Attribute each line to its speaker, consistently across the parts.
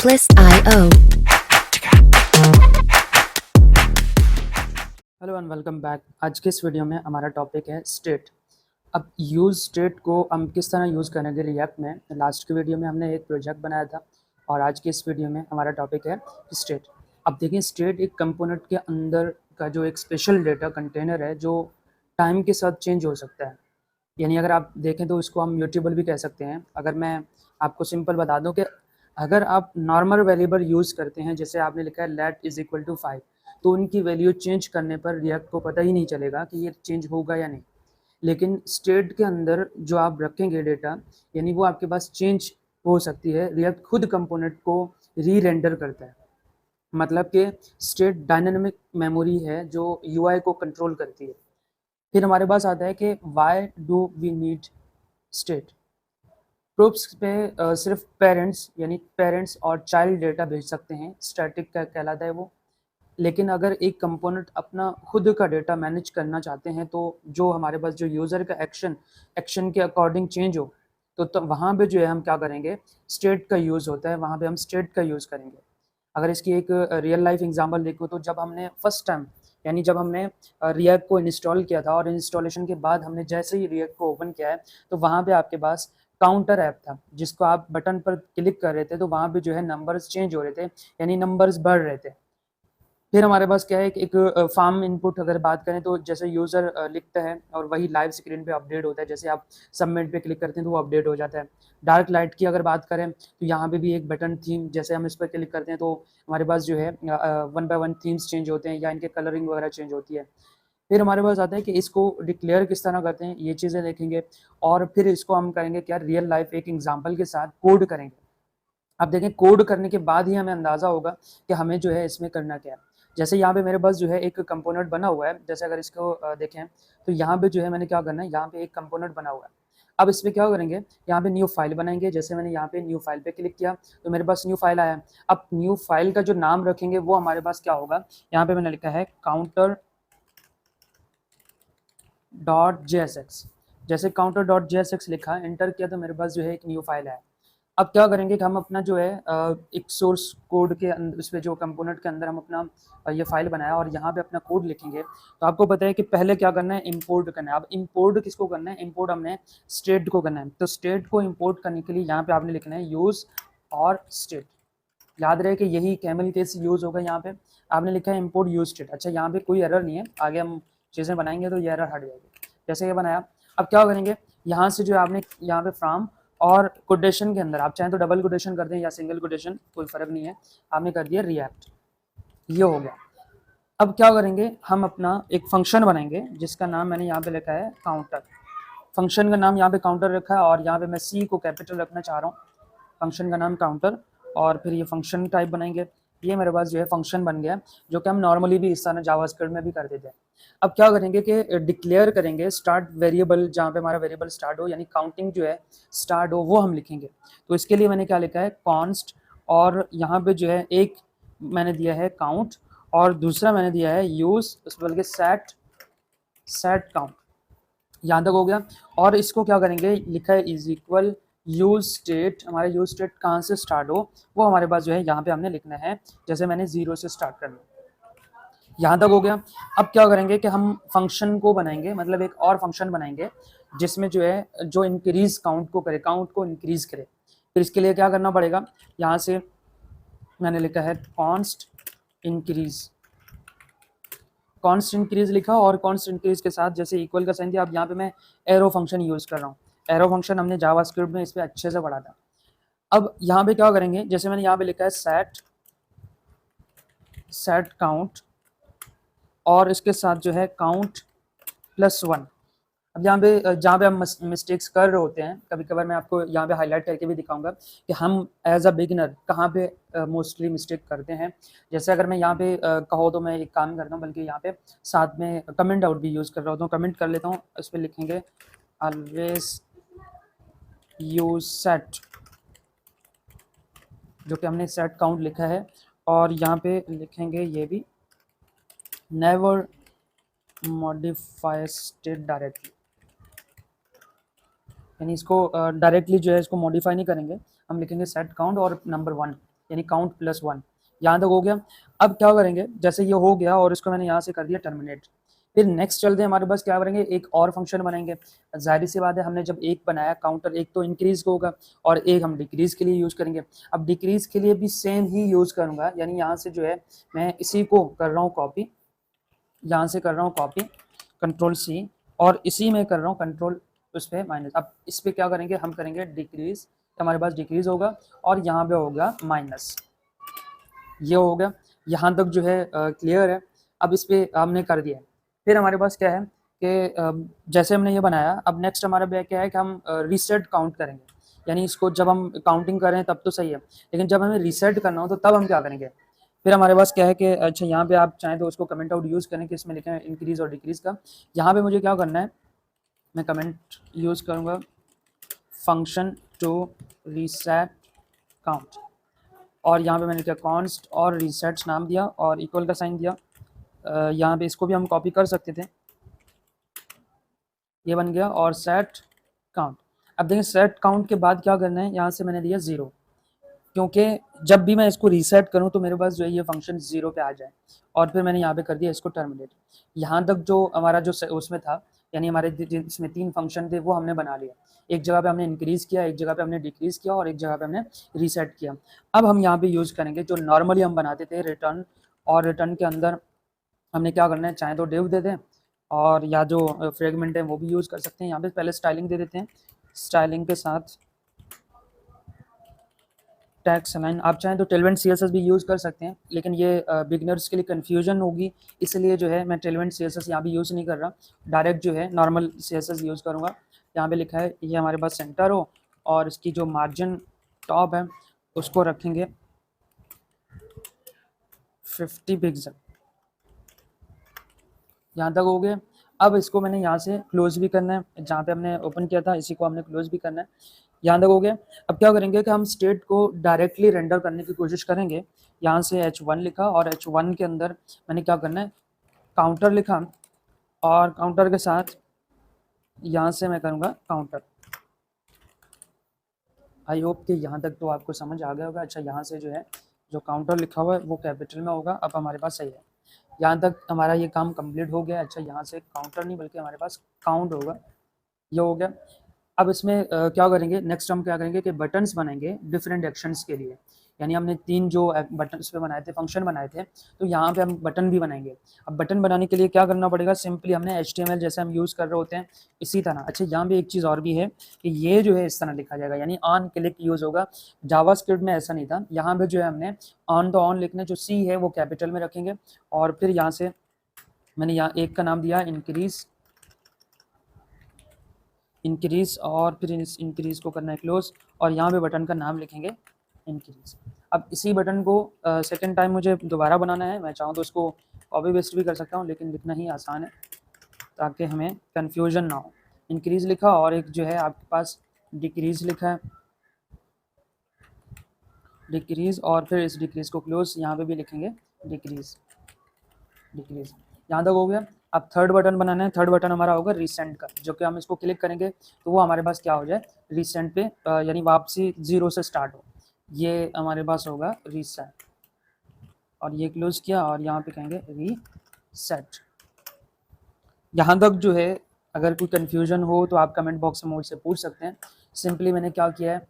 Speaker 1: Atlas.io.
Speaker 2: Hello and welcome back. आज के इस वीडियो में हमारा टॉपिक है स्टेट। अब यूज़ स्टेट को हम किस तरह यूज़ करेंगे रिएक्ट में। लास्ट के वीडियो में हमने एक प्रोजेक्ट बनाया था और आज के इस वीडियो में हमारा टॉपिक है स्टेट। अब देखिए, स्टेट एक कंपोनेंट के अंदर का जो एक स्पेशल डेटा कंटेनर है जो टाइम के साथ चेंज हो सकता है। यानी अगर आप देखें तो इसको हम म्यूटेबल भी कह सकते हैं। अगर मैं आपको सिंपल बता दूं कि अगर आप नॉर्मल वेरिएबल यूज़ करते हैं, जैसे आपने लिखा है लेट इज इक्वल टू 5, तो उनकी वैल्यू चेंज करने पर रिएक्ट को पता ही नहीं चलेगा कि ये चेंज होगा या नहीं। लेकिन स्टेट के अंदर जो आप रखेंगे डेटा, यानी वो आपके पास चेंज हो सकती है। रिएक्ट खुद कंपोनेंट को री रेंडर करता है, मतलब कि स्टेट डायनेमिक मेमोरी है जो यूआई को कंट्रोल करती है। फिर हमारे पास आता है कि why do we need state. Proofs पे सिर्फ पेरेंट्स यानी पेरेंट्स और चाइल्ड डेटा भेज सकते हैं, स्टैटिक का कहलाता है वो। लेकिन अगर एक कंपोनेंट अपना खुद का डेटा मैनेज करना चाहते हैं, तो जो हमारे पास जो यूज़र का एक्शन के अकॉर्डिंग चेंज हो, तो वहाँ पे जो है हम क्या करेंगे, स्टेट का यूज़ होता है, वहाँ पे हम स्टेट का यूज़ करेंगे। अगर इसकी एक रियल लाइफ एग्जांपल देखो, तो जब हमने फर्स्ट टाइम यानी जब हमने रिएक्ट को इंस्टॉल किया था और इंस्टॉलेशन के बाद हमने जैसे ही रिएक्ट को ओपन किया है, तो वहाँ पे आपके पास काउंटर ऐप था जिसको आप बटन पर क्लिक कर रहे थे, तो वहाँ पे जो है नंबर्स चेंज हो रहे थे, यानी नंबर्स बढ़ रहे थे। फिर हमारे पास क्या है कि एक फार्म इनपुट अगर बात करें, तो जैसे यूज़र लिखता है और वही लाइव स्क्रीन पे अपडेट होता है। जैसे आप सबमिट पे क्लिक करते हैं तो वो अपडेट हो जाता है। डार्क लाइट की अगर बात करें, तो यहाँ पे भी एक बटन थीम, जैसे हम इस पर क्लिक करते हैं तो हमारे पास जो है 1 बाय 1 थीम्स चेंज होते हैं या इनके कलरिंग वगैरह चेंज होती है। फिर हमारे पास आता है कि इसको डिक्लेयर किस तरह करते हैं, ये चीज़ें देखेंगे। और फिर इसको हम करेंगे क्या, रियल लाइफ एक एग्जाम्पल के साथ कोड करेंगे। अब देखें, कोड करने के बाद ही हमें अंदाज़ा होगा कि हमें जो है इसमें करना क्या है। जैसे यहाँ पे मेरे पास जो है एक कंपोनेंट बना हुआ है, जैसे अगर इसको देखें तो यहाँ पे जो है मैंने क्या करना है, यहाँ पे एक कंपोनेंट बना हुआ है। अब इसमें क्या करेंगे, यहाँ पे न्यू फाइल बनाएंगे। जैसे मैंने यहाँ पे न्यू फाइल पे क्लिक किया तो मेरे पास न्यू फाइल आया। अब न्यू फाइल का जो नाम रखेंगे वो हमारे पास क्या होगा, यहाँ पे मैंने लिखा है काउंटर डॉट JSX। जैसे काउंटर डॉट JSX लिखा, एंटर किया तो मेरे पास जो है एक न्यू फाइल है। अब क्या करेंगे कि हम अपना जो है एक सोर्स कोड के अंदर, उस पे जो कंपोनेंट के अंदर हम अपना ये फाइल बनाया और यहाँ पे अपना कोड लिखेंगे। तो आपको पता है कि पहले क्या करना है, इंपोर्ट करना है। अब इंपोर्ट किसको करना है, इंपोर्ट हमने स्टेट को करना है। तो स्टेट को इंपोर्ट करने के लिए यहाँ पे आपने लिखना है यूज़ और स्टेट। याद रहे कि यही कैमल केस यूज़ होगा। यहाँ पे आपने लिखा है इंपोर्ट यूज स्टेट। अच्छा, यहाँ पे कोई एरर नहीं है, आगे हम चीज़ें बनाएंगे तो ये एरर हट जाएगी। जैसे ये बनाया, अब क्या करेंगे, यहाँ से जो है आपने यहाँ पे फ्रॉम और कोटेशन के अंदर आप चाहें तो डबल कोटेशन कर दें या सिंगल कोटेशन, कोई फ़र्क नहीं है, आपने कर दिया रिएक्ट। ये हो गया। अब क्या करेंगे, हम अपना एक फंक्शन बनाएंगे जिसका नाम मैंने यहाँ पे लिखा है काउंटर। फंक्शन का नाम यहाँ पे काउंटर रखा है और यहाँ पे मैं सी को कैपिटल रखना चाह रहा हूँ। फंक्शन का नाम काउंटर, और फिर ये फंक्शन टाइप बनाएंगे। ये मेरे पास जो है फंक्शन बन गया, जो कि हम नॉर्मली भी इस तरह जावास्क्रिप्ट में भी कर देते हैं। अब क्या करेंगे कि डिक्लेयर करेंगे स्टार्ट वेरिएबल, जहाँ पे हमारा वेरिएबल स्टार्ट हो, यानी काउंटिंग जो है स्टार्ट हो, वो हम लिखेंगे। तो इसके लिए मैंने क्या लिखा है, कॉन्स्ट, और यहाँ पे जो है एक मैंने दिया है काउंट और दूसरा मैंने दिया है यूज, उस बल्कि सेट काउंट। यहाँ तक हो गया। और इसको क्या करेंगे, लिखा है इज इक्वल यूज स्टेट। हमारा यूज स्टेट कहाँ से स्टार्ट हो वो हमारे पास जो है यहाँ पे हमने लिखना है। जैसे मैंने 0 से स्टार्ट करना, यहाँ तक हो गया। अब क्या करेंगे कि हम फंक्शन को बनाएंगे, मतलब एक और फंक्शन बनाएंगे जिसमें जो है जो इंक्रीज काउंट को करे, काउंट को इंक्रीज करे। फिर इसके लिए क्या करना पड़ेगा, यहाँ से मैंने लिखा है कॉन्स्ट इंक्रीज। कॉन्स्ट इंक्रीज लिखा और कॉन्स्ट इंक्रीज के साथ जैसे इक्वल का साइन दिया। अब यहाँ पे मैं एरो फंक्शन यूज कर रहा हूँ। एरो फंक्शन हमने जावास्क्रिप्ट में इस पर अच्छे से पढ़ा था। अब यहाँ पे क्या करेंगे, जैसे मैंने यहाँ पे लिखा है सेट काउंट और इसके साथ जो है काउंट +1। अब यहाँ पे जहाँ पे हम मिस्टेक्स कर रहे होते हैं, कभी कभार मैं आपको यहाँ पे हाईलाइट करके भी दिखाऊंगा कि हम एज अ बिगिनर कहाँ पे मोस्टली मिस्टेक करते हैं। जैसे अगर मैं यहाँ पे कहो तो मैं एक काम करता हूँ, बल्कि यहाँ पे साथ में कमेंट आउट भी यूज़ कर रहा होता हूँ। कमेंट कर लेता हूँ, इस पर लिखेंगे ऑलवेज यूज सेट, जो कि हमने सेट काउंट लिखा है। और यहाँ पे लिखेंगे ये भी नेवर मॉडिफाई स्टेट डायरेक्टली, यानी इसको डायरेक्टली जो है इसको मॉडिफाई नहीं करेंगे, हम लिखेंगे सेट काउंट और नंबर 1। यानी काउंट प्लस 1। यहाँ तक हो गया। अब क्या करेंगे, जैसे ये हो गया और इसको मैंने यहाँ से कर दिया टर्मिनेट, फिर नेक्स्ट चलते हैं हमारे पास क्या करेंगे, एक और फंक्शन बनाएंगे। जाहिर सी बात है, हमने जब एक बनाया काउंटर, एक तो इंक्रीज का होगा और एक हम डिक्रीज के लिए यूज करेंगे। अब डिक्रीज के लिए भी सेम ही यूज करूंगा, यानी यहाँ से जो है मैं इसी को कर रहा हूँ कॉपी, यहाँ से कर रहा हूँ कॉपी कंट्रोल सी, और इसी में कर रहा हूँ कंट्रोल उस पर माइनस। अब इस पर क्या करेंगे, हम करेंगे डिक्रीज, तो हमारे पास डिक्रीज होगा और यहाँ पे होगा माइनस। ये हो गया, यहाँ तक जो है क्लियर है। अब इस पर हमने कर दिया। फिर हमारे पास क्या है कि जैसे हमने ये बनाया, अब नेक्स्ट हमारा क्या है कि हम रीसेट काउंट करेंगे। यानी इसको जब हम काउंटिंग करें तब तो सही है, लेकिन जब हमें रीसेट करना हो तो तब हम क्या करेंगे। फिर हमारे पास क्या है कि अच्छा, यहाँ पे आप चाहें तो उसको कमेंट आउट यूज़ करें कि इसमें लिखें इंक्रीज और डिक्रीज का। यहाँ पे मुझे क्या करना है, मैं कमेंट यूज़ करूँगा फंक्शन टू रीसेट काउंट, और यहाँ पे मैंने क्या कॉन्स्ट और रीसेट्स नाम दिया और इक्वल का साइन दिया। यहाँ पे इसको भी हम कॉपी कर सकते थे, ये बन गया, और सेट काउंट। अब देखिए सेट काउंट के बाद क्या करना है, यहाँ से मैंने दिया 0, क्योंकि जब भी मैं इसको रीसेट करूँ तो मेरे पास जो है ये फंक्शन 0 पे आ जाए। और फिर मैंने यहाँ पे कर दिया इसको टर्मिनेट। यहाँ तक जो हमारा जो उसमें था, यानी हमारे जिसमें 3 फंक्शन थे वो हमने बना लिया। एक जगह पे हमने इंक्रीज किया, एक जगह पे हमने डिक्रीज किया और एक जगह पे हमने रीसेट किया। अब हम यहाँ पे यूज़ करेंगे जो नॉर्मली हम बनाते थे, रिटर्न। और रिटर्न के अंदर हमने क्या करना है, चाहे तो डिव दे दें और या जो फ्रेगमेंट है वो भी यूज़ कर सकते हैं। यहाँ पे पहले स्टाइलिंग दे देते हैं, स्टाइलिंग के साथ टैक्स लाइन। आप चाहें तो टेलवेंट सीएसएस भी यूज़ कर सकते हैं, लेकिन ये बिगनर्स के लिए कन्फ्यूजन होगी, इसलिए जो है मैं टेलवेंट सीएसएस यहाँ भी यूज़ नहीं कर रहा, डायरेक्ट जो है नॉर्मल सीएसएस यूज़ करूँगा। यहाँ पे लिखा है ये हमारे पास सेंटर हो और इसकी जो मार्जिन टॉप है उसको रखेंगे 50 पिक्सल। यहाँ तक हो गया। अब इसको मैंने यहाँ से क्लोज भी करना है, जहाँ पे हमने ओपन किया था इसी को हमने क्लोज भी करना है। यहाँ तक हो गया। अब क्या करेंगे कि हम स्टेट को डायरेक्टली रेंडर करने की कोशिश करेंगे। यहाँ से H1 लिखा और H1 के अंदर मैंने क्या करना है, काउंटर लिखा, और काउंटर के साथ यहाँ से मैं करूँगा काउंटर। आई होप कि यहाँ तक तो आपको समझ आ गया होगा। अच्छा, यहाँ से जो है जो काउंटर लिखा हुआ है वो कैपिटल में होगा। अब हमारे पास सही है, यहाँ तक हमारा ये काम कंप्लीट हो गया। अच्छा, यहाँ से काउंटर नहीं बल्कि हमारे पास काउंट होगा, ये हो गया। अब इसमें क्या करेंगे, नेक्स्ट हम क्या करेंगे कि बटन्स बनाएंगे डिफरेंट एक्शंस के लिए। यानी हमने 3 जो बटन पे बनाए थे, फंक्शन बनाए थे, तो यहाँ पे हम बटन भी बनाएंगे। अब बटन बनाने के लिए क्या करना पड़ेगा, सिंपली हमने HTML जैसे हम यूज़ कर रहे होते हैं इसी तरह। अच्छा, यहाँ पे एक चीज़ और भी है कि ये जो है इस तरह लिखा जाएगा, यानी ऑन क्लिक यूज़ होगा। जावास्क्रिप्ट में ऐसा नहीं था, यहाँ पे जो है हमने ऑन तो ऑन लिखना, जो सी है वो कैपिटल में रखेंगे। और फिर यहाँ से मैंने यहाँ एक का नाम दिया इंक्रीज, और फिर इस इंक्रीज को करना है क्लोज, और यहाँ पे बटन का नाम लिखेंगे इंक्रीज। अब इसी बटन को सेकंड टाइम मुझे दोबारा बनाना है, मैं चाहूँ तो इसको कॉपी पेस्ट भी कर सकता हूँ, लेकिन लिखना ही आसान है ताकि हमें कन्फ्यूजन ना हो। इंक्रीज लिखा और एक जो है आपके पास डिक्रीज लिखा है, डिक्रीज, और फिर इस डिक्रीज को क्लोज, यहाँ पे भी लिखेंगे डिक्रीज। यहाँ तक हो गया। अब थर्ड बटन बनाना है, थर्ड बटन हमारा होगा रिसेंट का, जो कि हम इसको क्लिक करेंगे तो वो हमारे पास क्या हो जाए, रिसेंट पे यानी वापसी 0 से स्टार्ट हो, ये हमारे पास होगा रीसेट। और ये क्लोज किया और यहाँ पे कहेंगे रीसेट। यहाँ तक जो है अगर कोई कन्फ्यूजन हो तो आप कमेंट बॉक्स में मुझसे पूछ सकते हैं। सिंपली मैंने क्या किया है,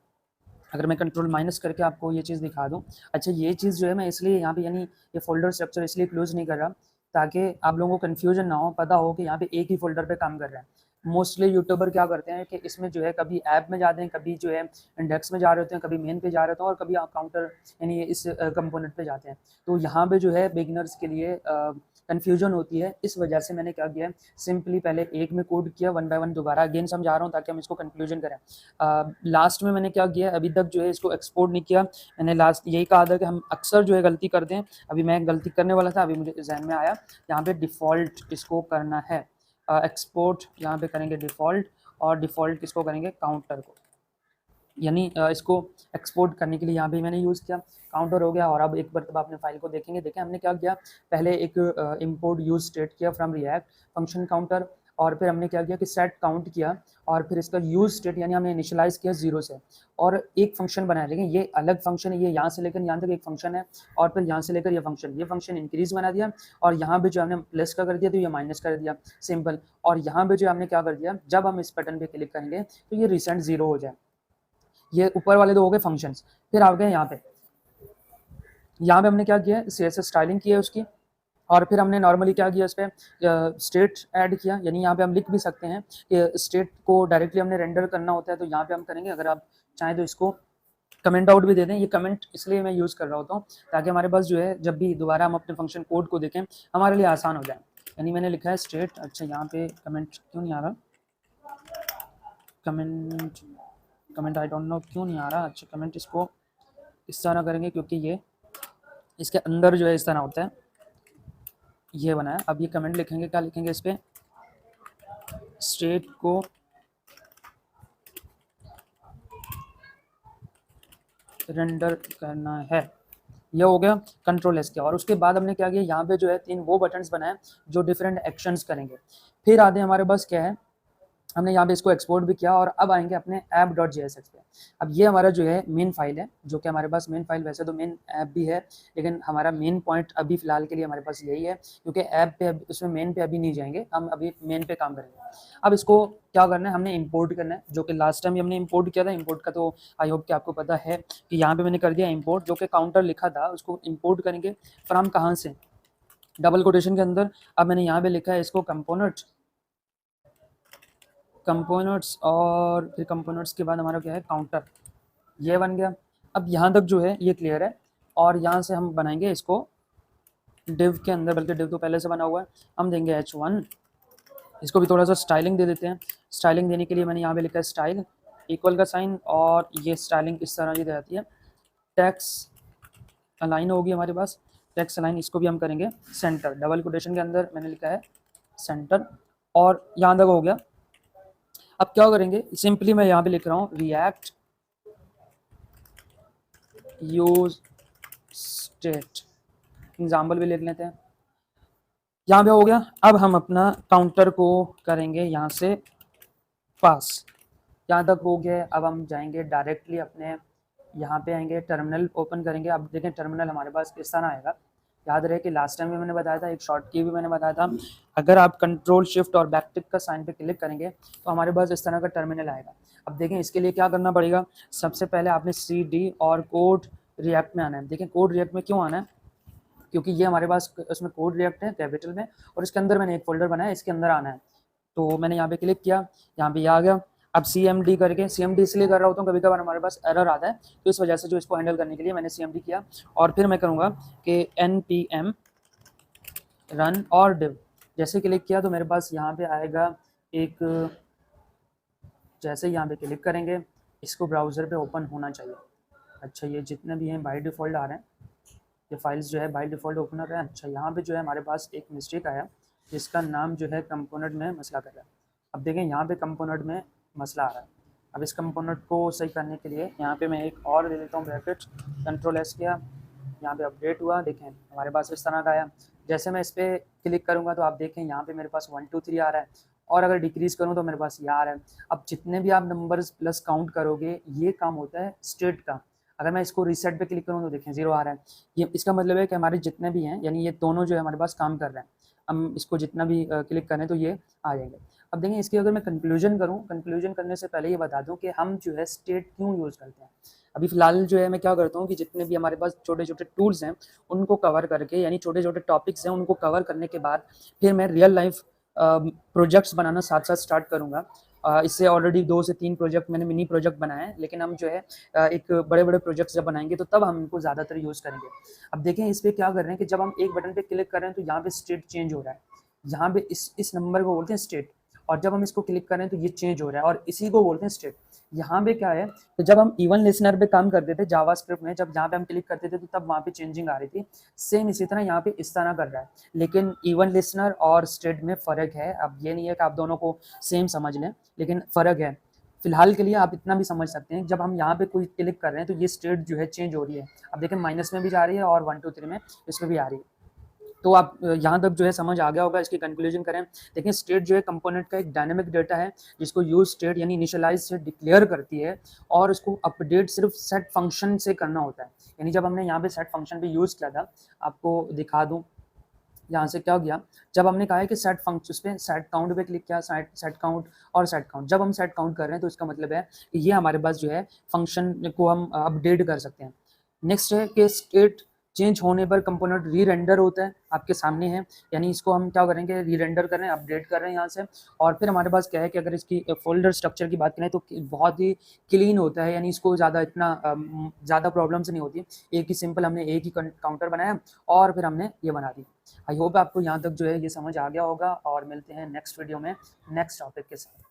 Speaker 2: अगर मैं कंट्रोल माइनस करके आपको ये चीज़ दिखा दूँ। अच्छा, ये चीज़ जो है मैं इसलिए यहाँ पे यानी ये फोल्डर स्ट्रक्चर इसलिए क्लोज नहीं कर रहा ताकि आप लोगों को कन्फ्यूजन ना हो, पता हो कि यहाँ पे एक ही फोल्डर पे काम कर रहा है। मोस्टली यूट्यूबर क्या करते हैं कि इसमें जो है कभी ऐप में जाते हैं, कभी जो है इंडेक्स में जा रहे होते हैं, कभी मेन पे जा रहे होते हैं, और कभी काउंटर यानी इस कंपोनेंट पे जाते हैं। तो यहाँ पे जो है बिगनर्स के लिए कन्फ्यूजन होती है, इस वजह से मैंने क्या किया है, सिंपली पहले एक में कोड किया, 1 बाय 1 दोबारा अगेन समझा रहा हूँ ताकि हम इसको कंक्लूजन करें। लास्ट में मैंने क्या किया, अभी तक जो है इसको एक्सपोर्ट नहीं किया। मैंने लास्ट यही कहा था कि हम अक्सर जो है गलती करते हैं, अभी मैं गलती करने वाला था, अभी मुझे जहन में आया। यहाँ पे डिफ़ॉल्ट इसको करना है, एक्सपोर्ट यहाँ पे करेंगे डिफ़ॉल्ट, और डिफ़ॉल्ट किसको करेंगे, काउंटर को। यानी इसको एक्सपोर्ट करने के लिए यहाँ पे मैंने यूज़ किया, काउंटर हो गया। और अब एक बार अपने फाइल को देखेंगे, देखें हमने क्या किया, पहले एक इंपोर्ट यूज स्टेट किया फ्रॉम रिएक्ट फंक्शन काउंटर, और फिर हमने क्या किया कि सेट काउंट किया और फिर इसका यूज स्टेट यानी हमने इनिशियलाइज किया 0 से और एक फंक्शन बनाया। लेकिन ये अलग फंक्शन है, ये यहाँ से लेकर यहाँ तक एक फंक्शन है और फिर यहाँ से लेकर ये फंक्शन इंक्रीज बना दिया और यहाँ पे जो हमने प्लस का कर दिया तो ये माइनस कर दिया, सिंपल। और यहाँ पे जो हमने क्या कर दिया, जब हम इस बटन पे क्लिक करेंगे तो ये रिसेंट 0 हो जाए। ये ऊपर वाले 2 हो गए फंक्शंस। फिर आ गए यहाँ पे हमने क्या किया, CSS स्टाइलिंग की है उसकी और फिर हमने नॉर्मली क्या किया, इस पर स्टेट ऐड किया। यानी यहाँ पे हम लिख भी सकते हैं कि स्टेट को डायरेक्टली हमने रेंडर करना होता है तो यहाँ पे हम करेंगे। अगर आप चाहें तो इसको कमेंट आउट भी दे दें। ये कमेंट इसलिए मैं यूज़ कर रहा होता हूँ ताकि हमारे पास जो है जब भी दोबारा हम अपने फंक्शन कोड को देखें हमारे लिए आसान हो जाए। यानी मैंने लिखा है स्टेट, अच्छा यहाँ पे कमेंट क्यों नहीं आ रहा, कमेंट आई डोंट नो क्यों नहीं आ रहा। अच्छा कमेंट इसको इस तरह करेंगे क्योंकि ये इसके अंदर जो है इस तरह होता है, ये बना है। अब ये कमेंट लिखेंगे, क्या लिखेंगे इस पर, स्टेट को रेंडर करना है। ये हो गया कंट्रोल एस के। और उसके बाद हमने क्या किया, यहाँ पे जो है 3 वो बटन्स बनाए जो डिफरेंट एक्शंस करेंगे। फिर आते हमारे पास क्या है, हमने यहाँ पे इसको एक्सपोर्ट भी किया और अब आएंगे अपने app.jsx पे। अब ये हमारा जो है मेन फाइल है, जो कि हमारे पास मेन फाइल, वैसे तो मेन ऐप भी है लेकिन हमारा मेन पॉइंट अभी फिलहाल के लिए हमारे पास यही है क्योंकि ऐप पे उसमें मेन पे अभी नहीं जाएंगे, हम अभी मेन पे काम करेंगे। अब इसको क्या करना है, हमने इंपोर्ट करना है, जो कि लास्ट टाइम हमने इंपोर्ट किया था। इंपोर्ट का तो आई होप कि आपको पता है कि यहाँ पे मैंने कर दिया इंपोर्ट, जो कि काउंटर लिखा था उसको इंपोर्ट करेंगे फ्रॉम कहाँ से, डबल कोटेशन के अंदर। अब मैंने यहाँ पे लिखा है इसको कंपोनेंट्स और फिर कंपोनेंट्स के बाद हमारा क्या है काउंटर, ये बन गया। अब यहाँ तक जो है ये क्लियर है और यहाँ से हम बनाएंगे इसको डिव के अंदर, बल्कि डिव तो पहले से बना हुआ है, हम देंगे h1। इसको भी थोड़ा सा स्टाइलिंग दे देते हैं। स्टाइलिंग देने के लिए मैंने यहाँ पे लिखा है स्टाइल इक्वल का साइन और ये स्टाइलिंग इस तरह की दी जाती है। टैक्स अलाइन होगी हमारे पास, टैक्स अलाइन, इसको भी हम करेंगे सेंटर, डबल कोटेशन के अंदर मैंने लिखा है सेंटर और यहाँ तक हो गया। अब क्या करेंगे, सिंपली मैं यहाँ पे लिख रहा हूँ रिएक्ट यूज स्टेट, एग्जाम्पल भी लिख लेते हैं। यहाँ पे हो गया। अब हम अपना काउंटर को करेंगे यहाँ से पास, यहाँ तक हो गया। अब हम जाएंगे डायरेक्टली अपने यहाँ पे आएंगे, टर्मिनल ओपन करेंगे। अब देखें टर्मिनल हमारे पास किस तरह आएगा। याद रहे कि लास्ट टाइम भी मैंने बताया था, एक शॉर्ट की भी मैंने बताया था, अगर आप कंट्रोल शिफ्ट और बैक टिक का साइन पे क्लिक करेंगे तो हमारे पास इस तरह का टर्मिनल आएगा। अब देखें इसके लिए क्या करना पड़ेगा, सबसे पहले आपने CD और कोड रिएक्ट में आना है। देखें कोड रिएक्ट में क्यों आना है, क्योंकि ये हमारे पास उसमें कोड रिएक्ट है कैपिटल में और इसके अंदर मैंने एक फोल्डर बनाया, इसके अंदर आना है। तो मैंने यहाँ पे क्लिक किया, यहाँ पे आ गया। अब CMD करके, CMD इसलिए कर रहा होता हूँ कभी कभार हमारे पास एरर आता है तो इस वजह से जो इसको हैंडल करने के लिए मैंने CMD किया। और फिर मैं करूँगा कि npm रन और div, जैसे क्लिक किया तो मेरे पास यहाँ पे आएगा एक, जैसे यहाँ पे क्लिक करेंगे इसको ब्राउज़र पे ओपन होना चाहिए। अच्छा ये जितने भी हैं बाय डिफ़ॉल्ट आ रहे हैं, ये फाइल्स जो है बाय डिफ़ॉल्ट ओपन कर रहे हैं। अच्छा यहाँ पे जो है हमारे पास एक मिस्टेक आया जिसका नाम जो है कंपोनेंट में मसला कर रहा है। अब देखें यहाँ पे कंपोनेंट में मसला आ रहा है। अब इस कंपोनेंट को सही करने के लिए यहाँ पे मैं एक और दे देता हूँ ब्रैकेट, कंट्रोल S किया, यहाँ पे अपडेट हुआ, देखें हमारे पास इस तरह का आया। जैसे मैं इस पर क्लिक करूँगा तो आप देखें यहाँ पे मेरे पास 1 2 3 आ रहा है और अगर डिक्रीज़ करूँ तो मेरे पास ये आ रहा है। अब जितने भी आप नंबर्स प्लस काउंट करोगे ये काम होता है स्टेट का। अगर मैं इसको रीसेट पे क्लिक करूँ तो देखें 0 आ रहा है। ये इसका मतलब है कि हमारे जितने भी हैं, यानी ये दोनों जो है हमारे पास काम कर रहे हैं। हम इसको जितना भी क्लिक करें तो ये आ जाएंगे। अब देखें इसकी अगर मैं कंक्लूजन करूँ, कंक्लूजन करने से पहले ये बता दूं कि हम जो है स्टेट क्यों यूज़ करते हैं। अभी फ़िलहाल जो है मैं क्या करता हूँ कि जितने भी हमारे पास छोटे छोटे टूल्स हैं उनको कवर करके, यानी छोटे छोटे टॉपिक्स हैं उनको कवर करने के बाद फिर मैं रियल लाइफ प्रोजेक्ट्स बनाना साथ साथ स्टार्ट करूँगा। इससे ऑलरेडी 2 से 3 प्रोजेक्ट मैंने मिनी प्रोजेक्ट बनाए हैं, लेकिन हम जो है एक बड़े बड़े प्रोजेक्ट्स जब बनाएंगे तो तब हम इनको ज़्यादातर यूज़ करेंगे। अब देखें इस पर क्या कर रहे हैं कि जब हम एक बटन पे क्लिक कर रहे हैं तो यहाँ पे स्टेट चेंज हो रहा है, यहाँ पे इस नंबर को बोलते हैं स्टेट, और जब हम इसको क्लिक करें तो ये चेंज हो रहा है और इसी को बोलते हैं स्टेट। यहाँ पे क्या है, तो जब हम इवन लिसनर पे काम करते थे जावास्क्रिप्ट में, जब यहाँ पे हम क्लिक करते थे तो तब वहाँ पे चेंजिंग आ रही थी। सेम इसी तरह यहाँ पे इस तरह कर रहा है, लेकिन इवन लिसनर और स्टेट में फ़र्क है। अब ये नहीं है कि आप दोनों को सेम समझ लें, लेकिन फ़र्क है। फिलहाल के लिए आप इतना भी समझ सकते हैं, जब हम यहाँ पे कोई क्लिक कर रहे हैं तो ये स्टेट जो है चेंज हो रही है। अब देखें माइनस में भी जा रही है और 1 2 3 में इसमें भी आ रही है। तो आप यहाँ तक जो है समझ आ गया होगा। इसकी कंक्लूजन करें, देखिए स्टेट जो है कंपोनेंट का एक डायनेमिक डेटा है जिसको यूज स्टेट यानी इनिशियलाइज से डिक्लेयर करती है, और उसको अपडेट सिर्फ सेट फंक्शन से करना होता है। यानी जब हमने यहाँ पे सेट फंक्शन भी यूज़ किया था, आपको दिखा दूँ यहाँ से क्या हो गया, जब हमने कहा है कि सेट फंक्शन उस पर सेट काउंट पे क्लिक किया, सेट काउंट और सेट काउंट, जब हम सेट काउंट कर रहे हैं तो इसका मतलब है कि ये हमारे पास जो है फंक्शन को हम अपडेट कर सकते हैं। नेक्स्ट है कि स्टेट चेंज होने पर कंपोनेंट री रेंडर होता है, आपके सामने है। यानी इसको हम क्या करेंगे, री रेंडर कर रहे हैं, अपडेट कर रहे हैं यहाँ से। और फिर हमारे पास क्या है कि अगर इसकी फोल्डर स्ट्रक्चर की बात करें तो बहुत ही क्लीन होता है, यानी इसको ज़्यादा इतना ज़्यादा प्रॉब्लम्स नहीं होती। एक ही सिंपल हमने एक ही काउंटर बनाया और फिर हमने ये बना दी। आई होप आपको यहाँ तक जो है ये समझ आ गया होगा, और मिलते हैं नेक्स्ट वीडियो में नेक्स्ट टॉपिक के साथ।